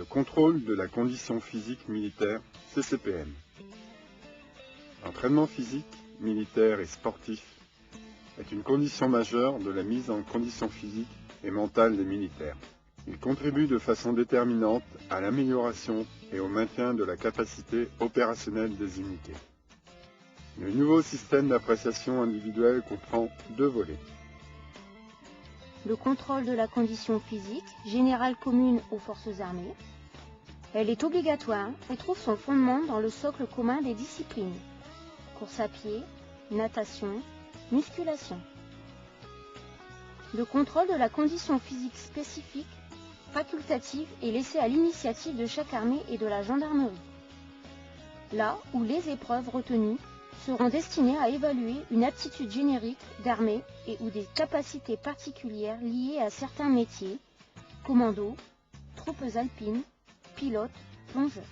contrôle de la condition physique militaire, CCPM. L'entraînement physique, militaire et sportif est une condition majeure de la mise en condition physique et mentale des militaires. Il contribue de façon déterminante à l'amélioration et au maintien de la capacité opérationnelle des unités. Le nouveau système d'appréciation individuelle comprend 2 volets. Le contrôle de la condition physique, générale commune aux forces armées. Elle est obligatoire et trouve son fondement dans le socle commun des disciplines. Course à pied, natation, musculation. Le contrôle de la condition physique spécifique, facultative et laissé à l'initiative de chaque armée et de la gendarmerie. Là où les épreuves retenues seront destinées à évaluer une aptitude générique d'armée et ou des capacités particulières liées à certains métiers, commando, troupes alpines, pilotes, plongeurs.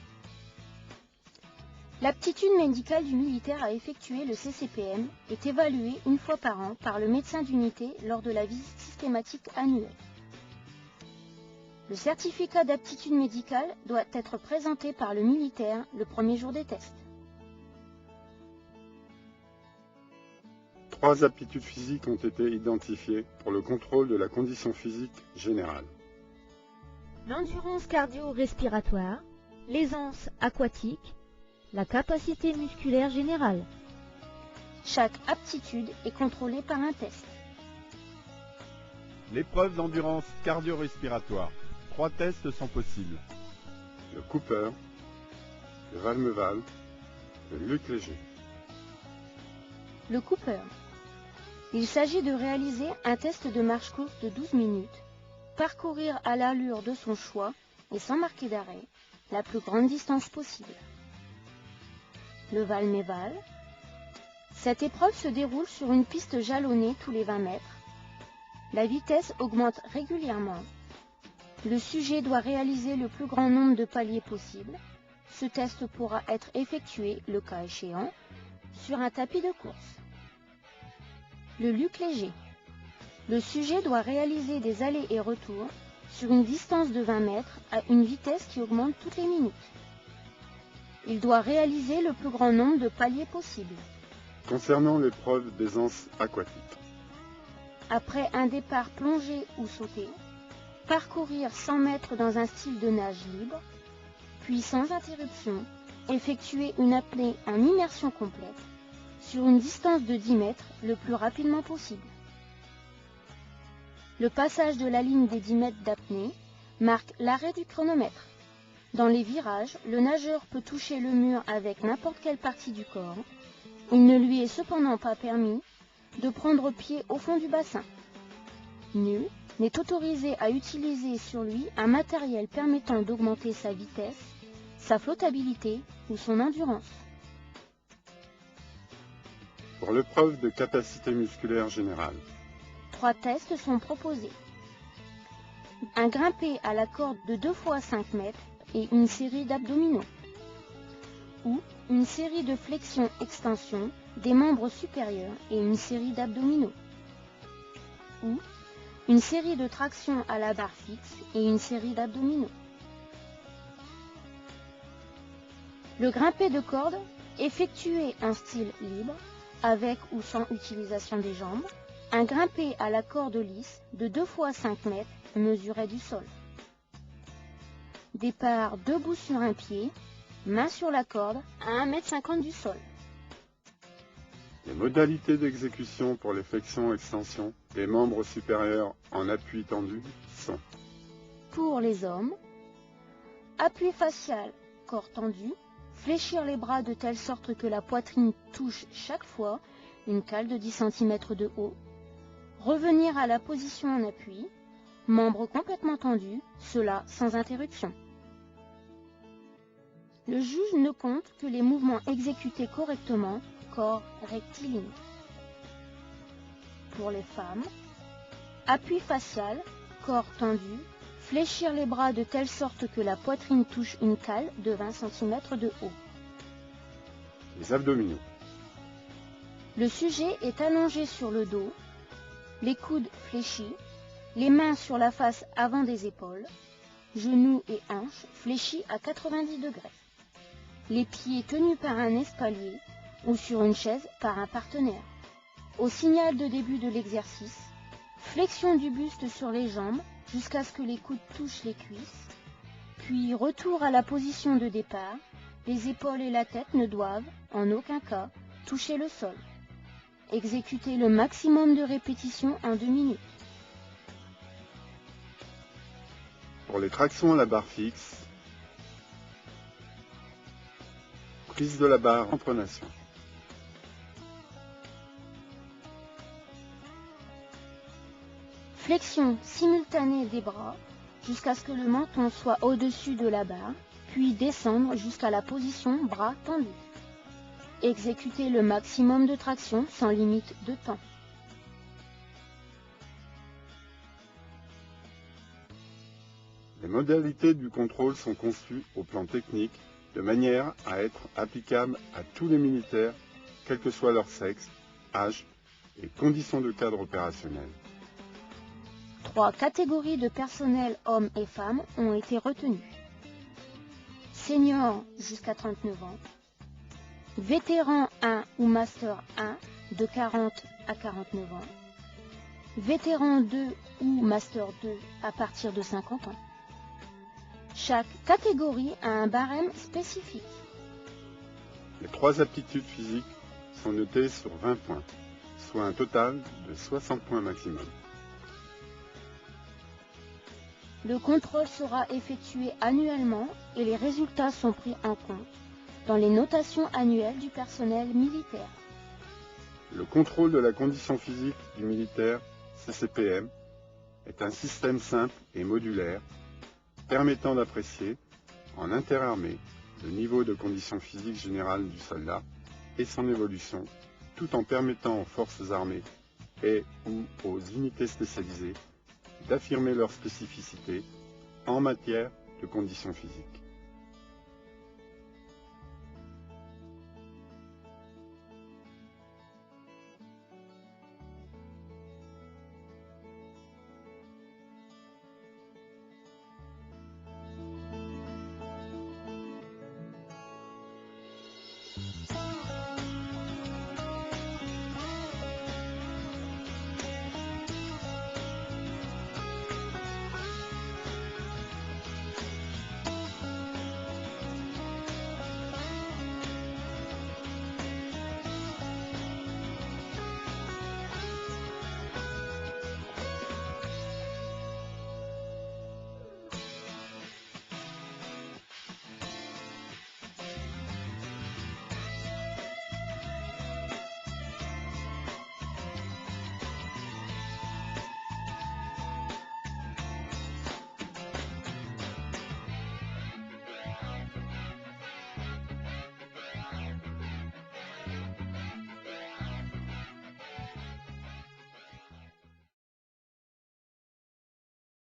L'aptitude médicale du militaire à effectuer le CCPM est évaluée 1 fois par an par le médecin d'unité lors de la visite systématique annuelle. Le certificat d'aptitude médicale doit être présenté par le militaire le premier jour des tests. 3 aptitudes physiques ont été identifiées pour le contrôle de la condition physique générale. L'endurance cardio-respiratoire, l'aisance aquatique, la capacité musculaire générale. Chaque aptitude est contrôlée par un test. L'épreuve d'endurance cardio-respiratoire. 3 tests sont possibles. Le Cooper, le Valmeval, le Luc Léger. Le Cooper. Il s'agit de réaliser un test de marche courte de 12 minutes, parcourir à l'allure de son choix et sans marquer d'arrêt la plus grande distance possible. Le Valmeval. Cette épreuve se déroule sur une piste jalonnée tous les 20 mètres. La vitesse augmente régulièrement. Le sujet doit réaliser le plus grand nombre de paliers possible. Ce test pourra être effectué, le cas échéant, sur un tapis de course. Le Luc Léger. Le sujet doit réaliser des allers et retours sur une distance de 20 mètres à une vitesse qui augmente toutes les minutes. Il doit réaliser le plus grand nombre de paliers possible. Concernant l'épreuve d'aisance aquatique. Après un départ plongé ou sauté, parcourir 100 mètres dans un style de nage libre, puis sans interruption, effectuer une apnée en immersion complète sur une distance de 10 mètres le plus rapidement possible. Le passage de la ligne des 10 mètres d'apnée marque l'arrêt du chronomètre. Dans les virages, le nageur peut toucher le mur avec n'importe quelle partie du corps. Il ne lui est cependant pas permis de prendre pied au fond du bassin. Nul n'est autorisé à utiliser sur lui un matériel permettant d'augmenter sa vitesse, sa flottabilité ou son endurance. Pour l'épreuve de capacité musculaire générale. 3 tests sont proposés. Un grimpé à la corde de 2 fois 5 mètres et une série d'abdominaux. Ou une série de flexions-extensions des membres supérieurs et une série d'abdominaux. Ou une série de tractions à la barre fixe et une série d'abdominaux. Le grimpé de corde, effectué en style libre, avec ou sans utilisation des jambes. Un grimpé à la corde lisse de 2 fois 5 mètres mesuré du sol. Départ debout sur un pied, main sur la corde à 1,50 m du sol. Les modalités d'exécution pour les flexions-extensions des membres supérieurs en appui tendu sont: pour les hommes, appui facial, corps tendu, fléchir les bras de telle sorte que la poitrine touche chaque fois une cale de 10 cm de haut, revenir à la position en appui, membres complètement tendus, cela sans interruption. Le juge ne compte que les mouvements exécutés correctement, corps rectiligne. Pour les femmes, appui facial, corps tendu, fléchir les bras de telle sorte que la poitrine touche une cale de 20 cm de haut. Les abdominaux. Le sujet est allongé sur le dos, les coudes fléchis, les mains sur la face avant des épaules, genoux et hanches fléchis à 90 degrés. Les pieds tenus par un espalier ou sur une chaise par un partenaire. Au signal de début de l'exercice, flexion du buste sur les jambes jusqu'à ce que les coudes touchent les cuisses, puis retour à la position de départ. Les épaules et la tête ne doivent, en aucun cas, toucher le sol. Exécutez le maximum de répétitions en 2 minutes. Pour les tractions à la barre fixe, prise de la barre en pronation. Flexion simultanée des bras jusqu'à ce que le menton soit au-dessus de la barre, puis descendre jusqu'à la position bras tendus. Exécutez le maximum de traction sans limite de temps. Les modalités du contrôle sont conçues au plan technique de manière à être applicables à tous les militaires, quel que soit leur sexe, âge et conditions de cadre opérationnel. 3 catégories de personnel hommes et femmes ont été retenues. Senior jusqu'à 39 ans, vétéran 1 ou master 1 de 40 à 49 ans, vétéran 2 ou master 2 à partir de 50 ans. Chaque catégorie a un barème spécifique. Les 3 aptitudes physiques sont notées sur 20 points, soit un total de 60 points maximum. Le contrôle sera effectué annuellement et les résultats sont pris en compte dans les notations annuelles du personnel militaire. Le contrôle de la condition physique du militaire, CCPM, est un système simple et modulaire permettant d'apprécier, en interarmée, le niveau de condition physique générale du soldat et son évolution, tout en permettant aux forces armées et ou aux unités spécialisées d'affirmer leurs spécificités en matière de conditions physiques.